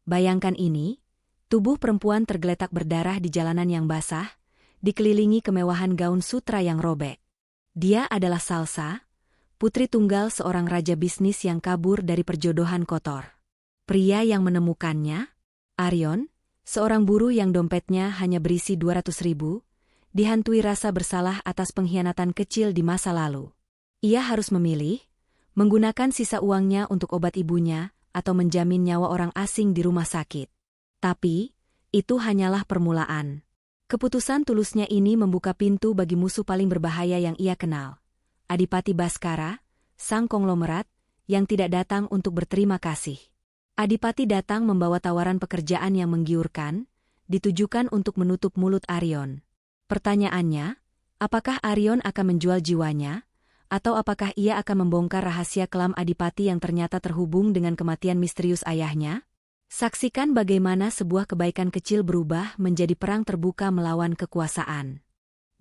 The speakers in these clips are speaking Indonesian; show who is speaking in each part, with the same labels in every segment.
Speaker 1: Bayangkan ini, tubuh perempuan tergeletak berdarah di jalanan yang basah, dikelilingi kemewahan gaun sutra yang robek. Dia adalah Salsa, putri tunggal seorang raja bisnis yang kabur dari perjodohan kotor. Pria yang menemukannya, Arion, seorang buruh yang dompetnya hanya berisi 200.000, dihantui rasa bersalah atas pengkhianatan kecil di masa lalu. Ia harus memilih, menggunakan sisa uangnya untuk obat ibunya, atau menjamin nyawa orang asing di rumah sakit. Tapi, itu hanyalah permulaan. Keputusan tulusnya ini membuka pintu bagi musuh paling berbahaya yang ia kenal. Adipati Baskara, sang konglomerat, yang tidak datang untuk berterima kasih. Adipati datang membawa tawaran pekerjaan yang menggiurkan, ditujukan untuk menutup mulut Arion. Pertanyaannya, apakah Arion akan menjual jiwanya, atau apakah ia akan membongkar rahasia kelam Adipati yang ternyata terhubung dengan kematian misterius ayahnya? Saksikan bagaimana sebuah kebaikan kecil berubah menjadi perang terbuka melawan kekuasaan.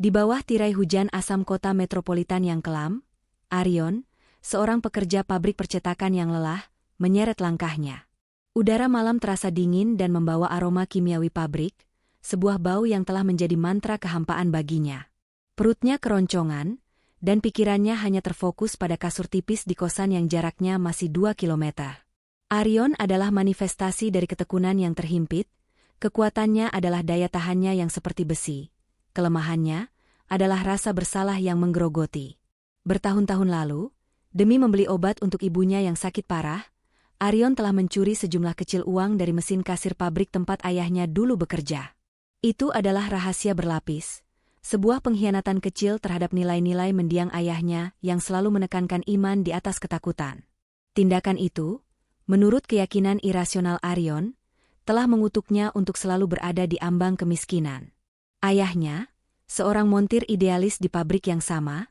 Speaker 1: Di bawah tirai hujan asam kota metropolitan yang kelam, Arion, seorang pekerja pabrik percetakan yang lelah, menyeret langkahnya. Udara malam terasa dingin dan membawa aroma kimiawi pabrik, sebuah bau yang telah menjadi mantra kehampaan baginya. Perutnya keroncongan, dan pikirannya hanya terfokus pada kasur tipis di kosan yang jaraknya masih 2 kilometer. Arion adalah manifestasi dari ketekunan yang terhimpit, kekuatannya adalah daya tahannya yang seperti besi, kelemahannya adalah rasa bersalah yang menggerogoti. Bertahun-tahun lalu, demi membeli obat untuk ibunya yang sakit parah, Arion telah mencuri sejumlah kecil uang dari mesin kasir pabrik tempat ayahnya dulu bekerja. Itu adalah rahasia berlapis, sebuah pengkhianatan kecil terhadap nilai-nilai mendiang ayahnya yang selalu menekankan iman di atas ketakutan. Tindakan itu, menurut keyakinan irasional Arion, telah mengutuknya untuk selalu berada di ambang kemiskinan. Ayahnya, seorang montir idealis di pabrik yang sama,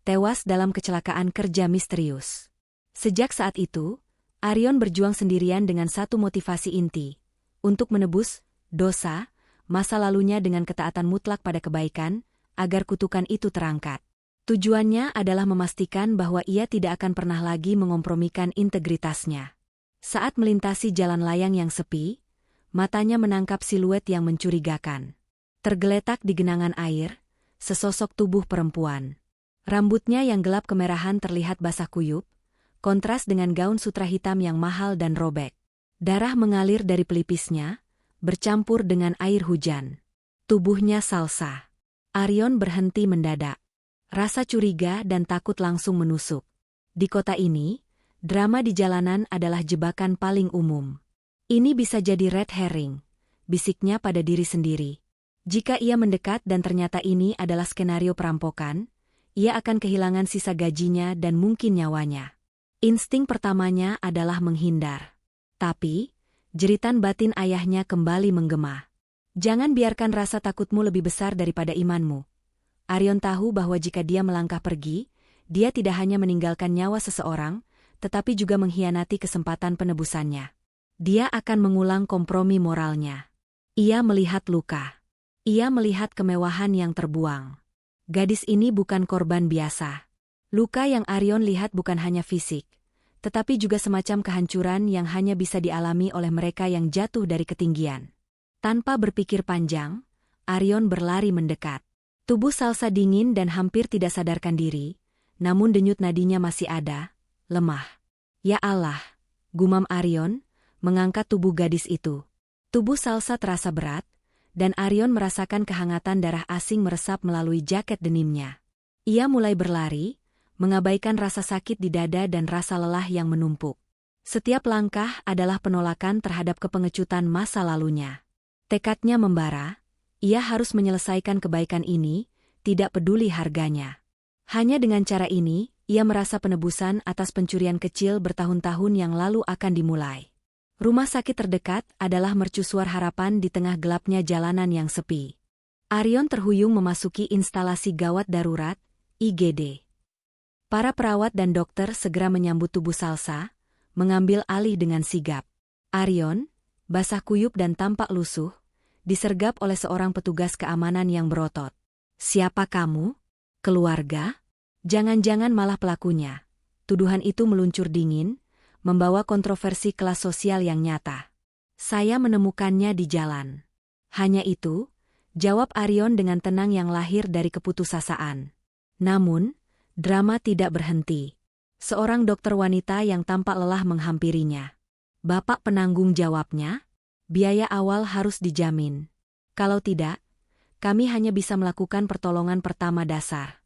Speaker 1: tewas dalam kecelakaan kerja misterius. Sejak saat itu, Arion berjuang sendirian dengan satu motivasi inti, untuk menebus dosa masa lalunya dengan ketaatan mutlak pada kebaikan, agar kutukan itu terangkat. Tujuannya adalah memastikan bahwa ia tidak akan pernah lagi mengompromikan integritasnya. Saat melintasi jalan layang yang sepi, matanya menangkap siluet yang mencurigakan. Tergeletak di genangan air, sesosok tubuh perempuan. Rambutnya yang gelap kemerahan terlihat basah kuyup, kontras dengan gaun sutra hitam yang mahal dan robek. Darah mengalir dari pelipisnya, bercampur dengan air hujan. Tubuhnya Salsa. Arion berhenti mendadak. Rasa curiga dan takut langsung menusuk. Di kota ini, drama di jalanan adalah jebakan paling umum. Ini bisa jadi red herring, bisiknya pada diri sendiri. Jika ia mendekat dan ternyata ini adalah skenario perampokan, ia akan kehilangan sisa gajinya dan mungkin nyawanya. Insting pertamanya adalah menghindar. Tapi, jeritan batin ayahnya kembali menggema. Jangan biarkan rasa takutmu lebih besar daripada imanmu. Arion tahu bahwa jika dia melangkah pergi, dia tidak hanya meninggalkan nyawa seseorang, tetapi juga mengkhianati kesempatan penebusannya. Dia akan mengulang kompromi moralnya. Ia melihat luka. Ia melihat kemewahan yang terbuang. Gadis ini bukan korban biasa. Luka yang Arion lihat bukan hanya fisik, tetapi juga semacam kehancuran yang hanya bisa dialami oleh mereka yang jatuh dari ketinggian. Tanpa berpikir panjang, Arion berlari mendekat. Tubuh Salsa dingin dan hampir tidak sadarkan diri, namun denyut nadinya masih ada, lemah. Ya Allah, gumam Arion, mengangkat tubuh gadis itu. Tubuh Salsa terasa berat, dan Arion merasakan kehangatan darah asing meresap melalui jaket denimnya. Ia mulai berlari, mengabaikan rasa sakit di dada dan rasa lelah yang menumpuk. Setiap langkah adalah penolakan terhadap kepengecutan masa lalunya. Tekadnya membara, ia harus menyelesaikan kebaikan ini, tidak peduli harganya. Hanya dengan cara ini, ia merasa penebusan atas pencurian kecil bertahun-tahun yang lalu akan dimulai. Rumah sakit terdekat adalah mercusuar harapan di tengah gelapnya jalanan yang sepi. Arion terhuyung memasuki instalasi gawat darurat, IGD. Para perawat dan dokter segera menyambut tubuh Salsa, mengambil alih dengan sigap. Arion, basah kuyup dan tampak lusuh, disergap oleh seorang petugas keamanan yang berotot. "Siapa kamu? Keluarga? Jangan-jangan malah pelakunya." Tuduhan itu meluncur dingin, membawa kontroversi kelas sosial yang nyata. Saya menemukannya di jalan. Hanya itu, jawab Arion dengan tenang yang lahir dari keputusasaan. Namun, drama tidak berhenti. Seorang dokter wanita yang tampak lelah menghampirinya. Bapak penanggung jawabnya, biaya awal harus dijamin. Kalau tidak, kami hanya bisa melakukan pertolongan pertama dasar.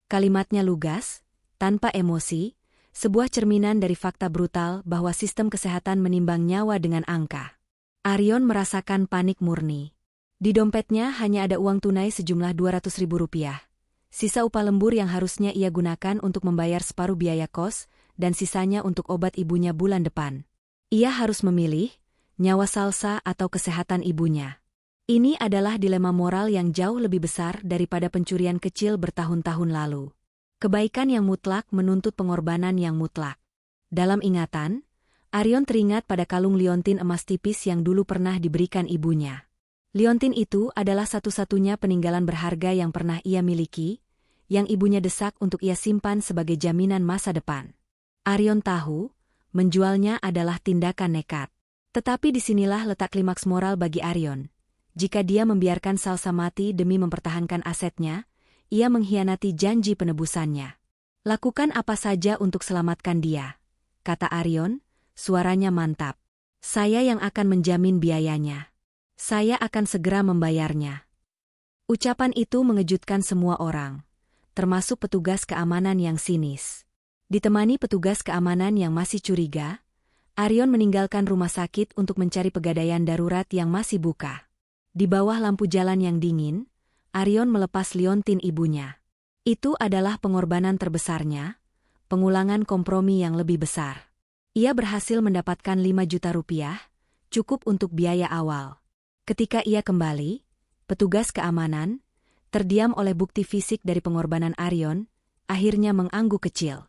Speaker 1: Kalimatnya lugas, tanpa emosi, sebuah cerminan dari fakta brutal bahwa sistem kesehatan menimbang nyawa dengan angka. Arion merasakan panik murni. Di dompetnya hanya ada uang tunai sejumlah Rp200.000. Sisa upah lembur yang harusnya ia gunakan untuk membayar separuh biaya kos, dan sisanya untuk obat ibunya bulan depan. Ia harus memilih, nyawa Salsa atau kesehatan ibunya. Ini adalah dilema moral yang jauh lebih besar daripada pencurian kecil bertahun-tahun lalu. Kebaikan yang mutlak menuntut pengorbanan yang mutlak. Dalam ingatan, Arion teringat pada kalung liontin emas tipis yang dulu pernah diberikan ibunya. Liontin itu adalah satu-satunya peninggalan berharga yang pernah ia miliki, yang ibunya desak untuk ia simpan sebagai jaminan masa depan. Arion tahu, menjualnya adalah tindakan nekat. Tetapi disinilah letak klimaks moral bagi Arion. Jika dia membiarkan Salsa mati demi mempertahankan asetnya, ia mengkhianati janji penebusannya. Lakukan apa saja untuk selamatkan dia, kata Arion, suaranya mantap. Saya yang akan menjamin biayanya. Saya akan segera membayarnya. Ucapan itu mengejutkan semua orang, termasuk petugas keamanan yang sinis. Ditemani petugas keamanan yang masih curiga, Arion meninggalkan rumah sakit untuk mencari pegadaian darurat yang masih buka. Di bawah lampu jalan yang dingin, Arion melepas liontin ibunya. Itu adalah pengorbanan terbesarnya, pengulangan kompromi yang lebih besar. Ia berhasil mendapatkan 5 juta rupiah, cukup untuk biaya awal. Ketika ia kembali, petugas keamanan, terdiam oleh bukti fisik dari pengorbanan Arion, akhirnya mengangguk kecil.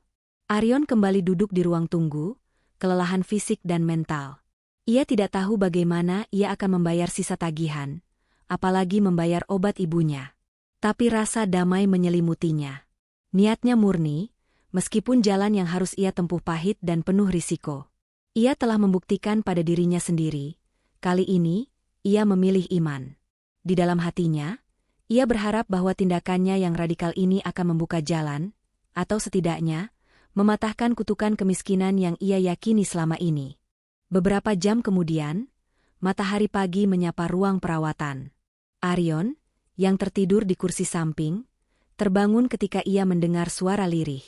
Speaker 1: Arion kembali duduk di ruang tunggu, kelelahan fisik dan mental. Ia tidak tahu bagaimana ia akan membayar sisa tagihan, apalagi membayar obat ibunya. Tapi rasa damai menyelimutinya. Niatnya murni, meskipun jalan yang harus ia tempuh pahit dan penuh risiko. Ia telah membuktikan pada dirinya sendiri, kali ini, ia memilih iman. Di dalam hatinya, ia berharap bahwa tindakannya yang radikal ini akan membuka jalan, atau setidaknya, mematahkan kutukan kemiskinan yang ia yakini selama ini. Beberapa jam kemudian, matahari pagi menyapa ruang perawatan. Arion, yang tertidur di kursi samping, terbangun ketika ia mendengar suara lirih.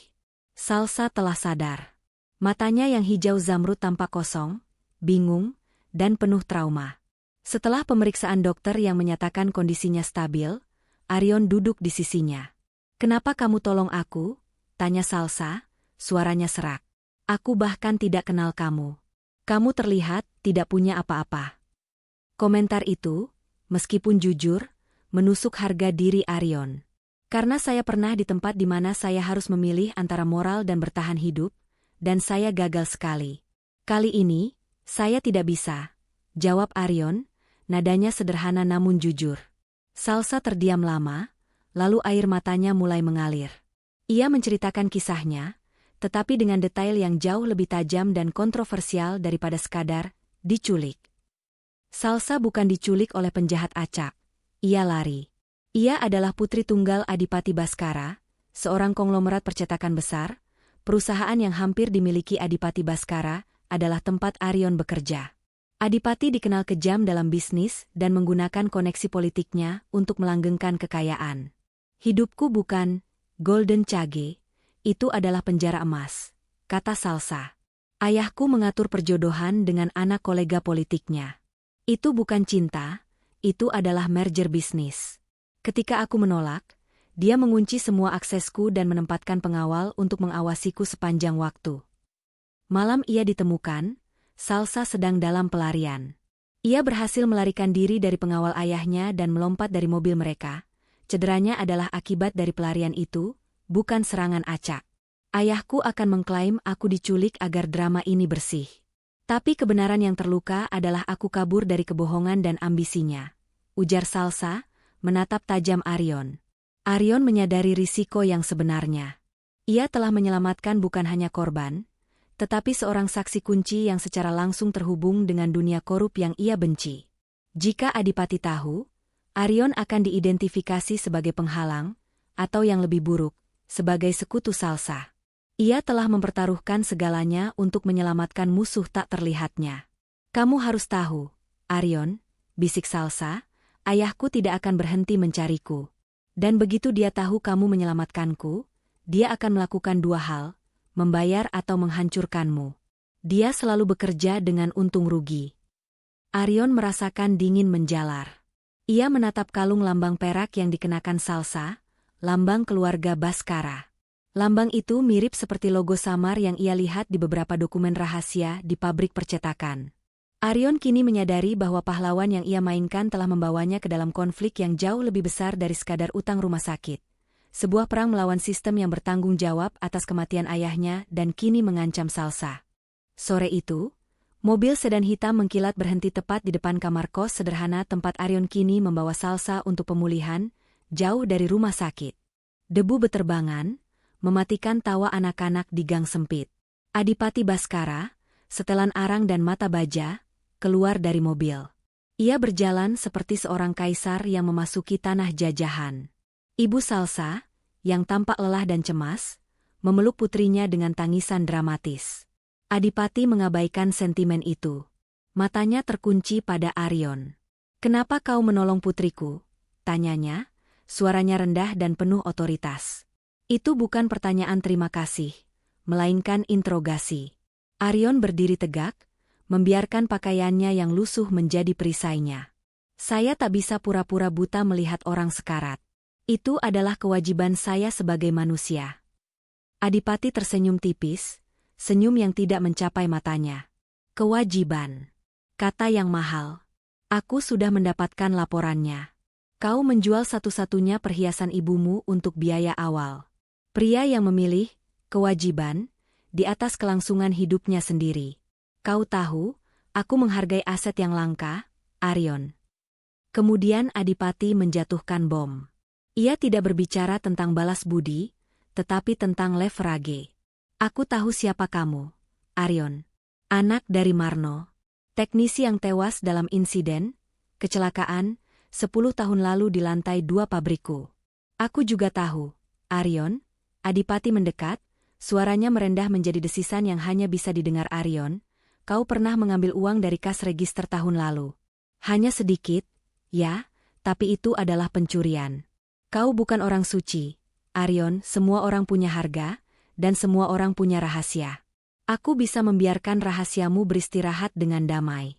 Speaker 1: Salsa telah sadar. Matanya yang hijau zamrud tampak kosong, bingung, dan penuh trauma. Setelah pemeriksaan dokter yang menyatakan kondisinya stabil, Arion duduk di sisinya. "Kenapa kamu tolong aku?" tanya Salsa, suaranya serak. "Aku bahkan tidak kenal kamu. Kamu terlihat tidak punya apa-apa." Komentar itu, meskipun jujur, menusuk harga diri Arion. Karena saya pernah di tempat di mana saya harus memilih antara moral dan bertahan hidup, dan saya gagal sekali. Kali ini, saya tidak bisa, jawab Arion, nadanya sederhana namun jujur. Salsa terdiam lama, lalu air matanya mulai mengalir. Ia menceritakan kisahnya, tetapi dengan detail yang jauh lebih tajam dan kontroversial daripada sekadar diculik. Salsa bukan diculik oleh penjahat acak. Ia lari. Ia adalah putri tunggal Adipati Baskara, seorang konglomerat percetakan besar. Perusahaan yang hampir dimiliki Adipati Baskara adalah tempat Arion bekerja. Adipati dikenal kejam dalam bisnis dan menggunakan koneksi politiknya untuk melanggengkan kekayaan. "Hidupku bukan Golden Cage, itu adalah penjara emas," kata Salsa. "Ayahku mengatur perjodohan dengan anak kolega politiknya. Itu bukan cinta, itu adalah merger bisnis. Ketika aku menolak, dia mengunci semua aksesku dan menempatkan pengawal untuk mengawasiku sepanjang waktu." Malam ia ditemukan, Salsa sedang dalam pelarian. Ia berhasil melarikan diri dari pengawal ayahnya dan melompat dari mobil mereka. Cederanya adalah akibat dari pelarian itu, bukan serangan acak. "Ayahku akan mengklaim aku diculik agar drama ini bersih. Tapi kebenaran yang terluka adalah aku kabur dari kebohongan dan ambisinya," ujar Salsa, menatap tajam Arion. Arion menyadari risiko yang sebenarnya. Ia telah menyelamatkan bukan hanya korban, tetapi seorang saksi kunci yang secara langsung terhubung dengan dunia korup yang ia benci. Jika Adipati tahu, Arion akan diidentifikasi sebagai penghalang, atau yang lebih buruk, sebagai sekutu Salsa. Ia telah mempertaruhkan segalanya untuk menyelamatkan musuh tak terlihatnya. Kamu harus tahu, Arion, bisik Salsa, ayahku tidak akan berhenti mencariku. Dan begitu dia tahu kamu menyelamatkanku, dia akan melakukan dua hal, membayar atau menghancurkanmu. Dia selalu bekerja dengan untung rugi. Arion merasakan dingin menjalar. Ia menatap kalung lambang perak yang dikenakan Salsa, lambang keluarga Baskara. Lambang itu mirip seperti logo samar yang ia lihat di beberapa dokumen rahasia di pabrik percetakan. Arion kini menyadari bahwa pahlawan yang ia mainkan telah membawanya ke dalam konflik yang jauh lebih besar dari sekadar utang rumah sakit. Sebuah perang melawan sistem yang bertanggung jawab atas kematian ayahnya dan kini mengancam Salsa. Sore itu, mobil sedan hitam mengkilat berhenti tepat di depan kamar kos sederhana tempat Arion kini membawa Salsa untuk pemulihan, jauh dari rumah sakit. Debu beterbangan, mematikan tawa anak-anak di gang sempit. Adipati Baskara, setelan arang dan mata baja, keluar dari mobil. Ia berjalan seperti seorang kaisar yang memasuki tanah jajahan. Ibu Salsa, yang tampak lelah dan cemas, memeluk putrinya dengan tangisan dramatis. Adipati mengabaikan sentimen itu. Matanya terkunci pada Arion. "Kenapa kau menolong putriku?" tanyanya, suaranya rendah dan penuh otoritas. Itu bukan pertanyaan terima kasih, melainkan interogasi. Arion berdiri tegak, membiarkan pakaiannya yang lusuh menjadi perisainya. "Saya tak bisa pura-pura buta melihat orang sekarat. Itu adalah kewajiban saya sebagai manusia." Adipati tersenyum tipis, senyum yang tidak mencapai matanya. "Kewajiban. Kata yang mahal. Aku sudah mendapatkan laporannya. Kau menjual satu-satunya perhiasan ibumu untuk biaya awal." Pria yang memilih kewajiban di atas kelangsungan hidupnya sendiri. "Kau tahu, aku menghargai aset yang langka, Arion." Kemudian Adipati menjatuhkan bom. Ia tidak berbicara tentang balas budi, tetapi tentang leverage. "Aku tahu siapa kamu, Arion. Anak dari Marno. Teknisi yang tewas dalam insiden, kecelakaan, 10 tahun lalu di lantai 2 pabrikku. Aku juga tahu, Arion." Adipati mendekat, suaranya merendah menjadi desisan yang hanya bisa didengar Arion. "Kau pernah mengambil uang dari kas register tahun lalu. Hanya sedikit, ya, tapi itu adalah pencurian. Kau bukan orang suci, Arion. Semua orang punya harga, dan semua orang punya rahasia. Aku bisa membiarkan rahasiamu beristirahat dengan damai."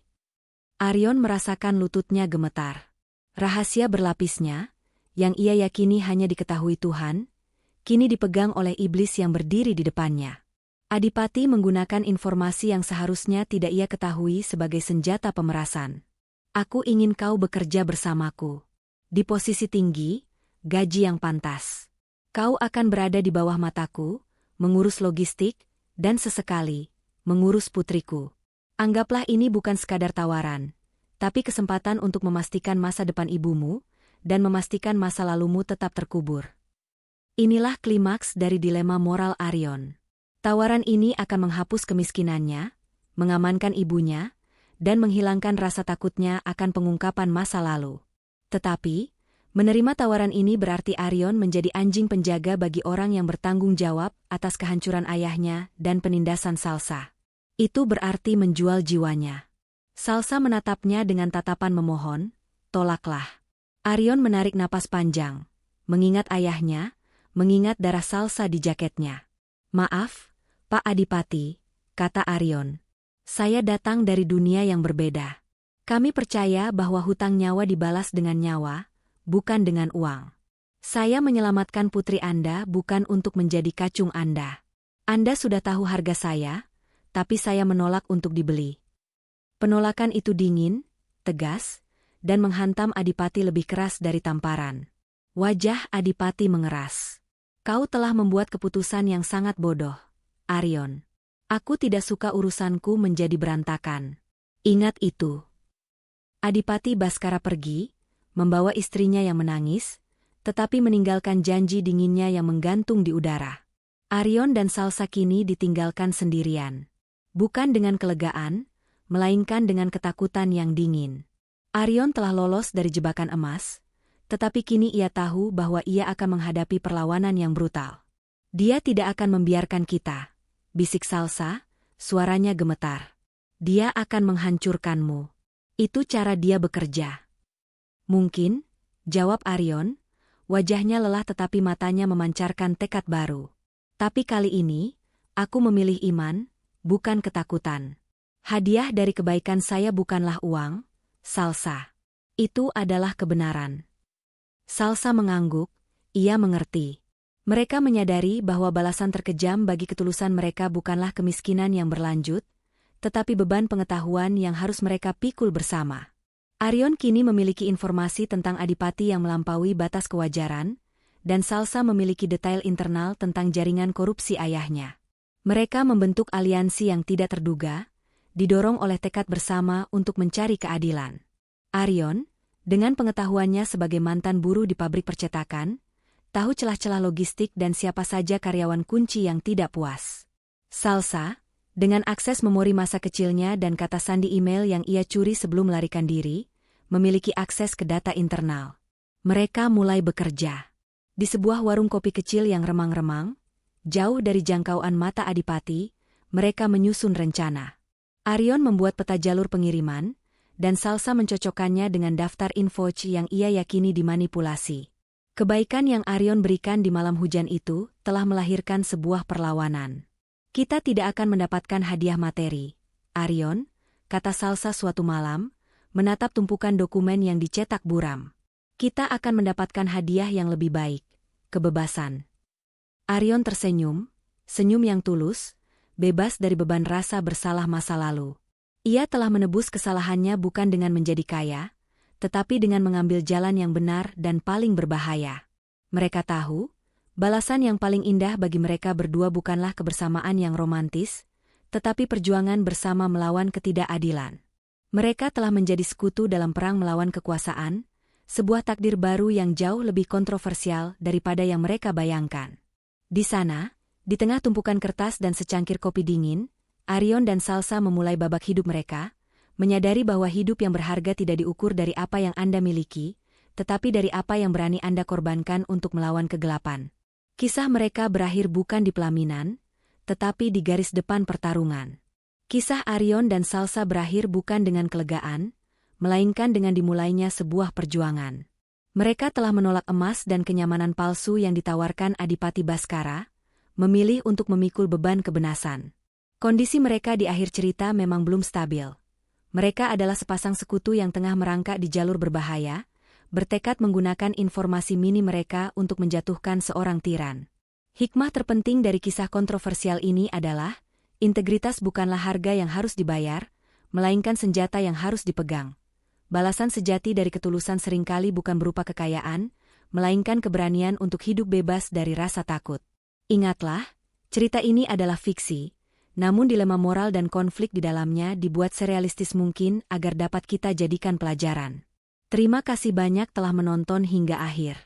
Speaker 1: Arion merasakan lututnya gemetar. Rahasia berlapisnya, yang ia yakini hanya diketahui Tuhan, kini dipegang oleh iblis yang berdiri di depannya. Adipati menggunakan informasi yang seharusnya tidak ia ketahui sebagai senjata pemerasan. "Aku ingin kau bekerja bersamaku. Di posisi tinggi, gaji yang pantas. Kau akan berada di bawah mataku, mengurus logistik, dan sesekali, mengurus putriku. Anggaplah ini bukan sekadar tawaran, tapi kesempatan untuk memastikan masa depan ibumu, dan memastikan masa lalumu tetap terkubur." Inilah klimaks dari dilema moral Arion. Tawaran ini akan menghapus kemiskinannya, mengamankan ibunya, dan menghilangkan rasa takutnya akan pengungkapan masa lalu. Tetapi, menerima tawaran ini berarti Arion menjadi anjing penjaga bagi orang yang bertanggung jawab atas kehancuran ayahnya dan penindasan Salsa. Itu berarti menjual jiwanya. Salsa menatapnya dengan tatapan memohon, "Tolaklah." Arion menarik napas panjang, mengingat ayahnya, mengingat darah Salsa di jaketnya. "Maaf, Pak Adipati," kata Arion. "Saya datang dari dunia yang berbeda. Kami percaya bahwa hutang nyawa dibalas dengan nyawa, bukan dengan uang. Saya menyelamatkan putri Anda bukan untuk menjadi kacung Anda. Anda sudah tahu harga saya, tapi saya menolak untuk dibeli." Penolakan itu dingin, tegas, dan menghantam Adipati lebih keras dari tamparan. Wajah Adipati mengeras. "Kau telah membuat keputusan yang sangat bodoh, Arion. Aku tidak suka urusanku menjadi berantakan. Ingat itu." Adipati Baskara pergi, membawa istrinya yang menangis, tetapi meninggalkan janji dinginnya yang menggantung di udara. Arion dan Salsa kini ditinggalkan sendirian. Bukan dengan kelegaan, melainkan dengan ketakutan yang dingin. Arion telah lolos dari jebakan emas, tetapi kini ia tahu bahwa ia akan menghadapi perlawanan yang brutal. Dia tidak akan membiarkan kita, bisik Salsa, suaranya gemetar. Dia akan menghancurkanmu. Itu cara dia bekerja. Mungkin, jawab Arion, wajahnya lelah tetapi matanya memancarkan tekad baru. Tapi kali ini, aku memilih iman, bukan ketakutan. Hadiah dari kebaikan saya bukanlah uang, Salsa. Itu adalah kebenaran. Salsa mengangguk, ia mengerti. Mereka menyadari bahwa balasan terkejam bagi ketulusan mereka bukanlah kemiskinan yang berlanjut, tetapi beban pengetahuan yang harus mereka pikul bersama. Arion kini memiliki informasi tentang adipati yang melampaui batas kewajaran, dan Salsa memiliki detail internal tentang jaringan korupsi ayahnya. Mereka membentuk aliansi yang tidak terduga, didorong oleh tekad bersama untuk mencari keadilan. Arion, dengan pengetahuannya sebagai mantan buruh di pabrik percetakan, tahu celah-celah logistik dan siapa saja karyawan kunci yang tidak puas. Salsa, dengan akses memori masa kecilnya dan kata sandi email yang ia curi sebelum melarikan diri, memiliki akses ke data internal. Mereka mulai bekerja. Di sebuah warung kopi kecil yang remang-remang, jauh dari jangkauan mata adipati, mereka menyusun rencana. Arion membuat peta jalur pengiriman, dan Salsa mencocokkannya dengan daftar info yang ia yakini dimanipulasi. Kebaikan yang Arion berikan di malam hujan itu telah melahirkan sebuah perlawanan. Kita tidak akan mendapatkan hadiah materi, Arion, kata Salsa suatu malam, menatap tumpukan dokumen yang dicetak buram. Kita akan mendapatkan hadiah yang lebih baik, kebebasan. Arion tersenyum, senyum yang tulus, bebas dari beban rasa bersalah masa lalu. Ia telah menebus kesalahannya bukan dengan menjadi kaya, tetapi dengan mengambil jalan yang benar dan paling berbahaya. Mereka tahu, balasan yang paling indah bagi mereka berdua bukanlah kebersamaan yang romantis, tetapi perjuangan bersama melawan ketidakadilan. Mereka telah menjadi sekutu dalam perang melawan kekuasaan, sebuah takdir baru yang jauh lebih kontroversial daripada yang mereka bayangkan. Di sana, di tengah tumpukan kertas dan secangkir kopi dingin, Arion dan Salsa memulai babak hidup mereka, menyadari bahwa hidup yang berharga tidak diukur dari apa yang Anda miliki, tetapi dari apa yang berani Anda korbankan untuk melawan kegelapan. Kisah mereka berakhir bukan di pelaminan, tetapi di garis depan pertarungan. Kisah Arion dan Salsa berakhir bukan dengan kelegaan, melainkan dengan dimulainya sebuah perjuangan. Mereka telah menolak emas dan kenyamanan palsu yang ditawarkan Adipati Baskara, memilih untuk memikul beban kebenasan. Kondisi mereka di akhir cerita memang belum stabil. Mereka adalah sepasang sekutu yang tengah merangkak di jalur berbahaya, bertekad menggunakan informasi mini mereka untuk menjatuhkan seorang tiran. Hikmah terpenting dari kisah kontroversial ini adalah, integritas bukanlah harga yang harus dibayar, melainkan senjata yang harus dipegang. Balasan sejati dari ketulusan seringkali bukan berupa kekayaan, melainkan keberanian untuk hidup bebas dari rasa takut. Ingatlah, cerita ini adalah fiksi, namun dilema moral dan konflik di dalamnya dibuat serealistis mungkin agar dapat kita jadikan pelajaran. Terima kasih banyak telah menonton hingga akhir.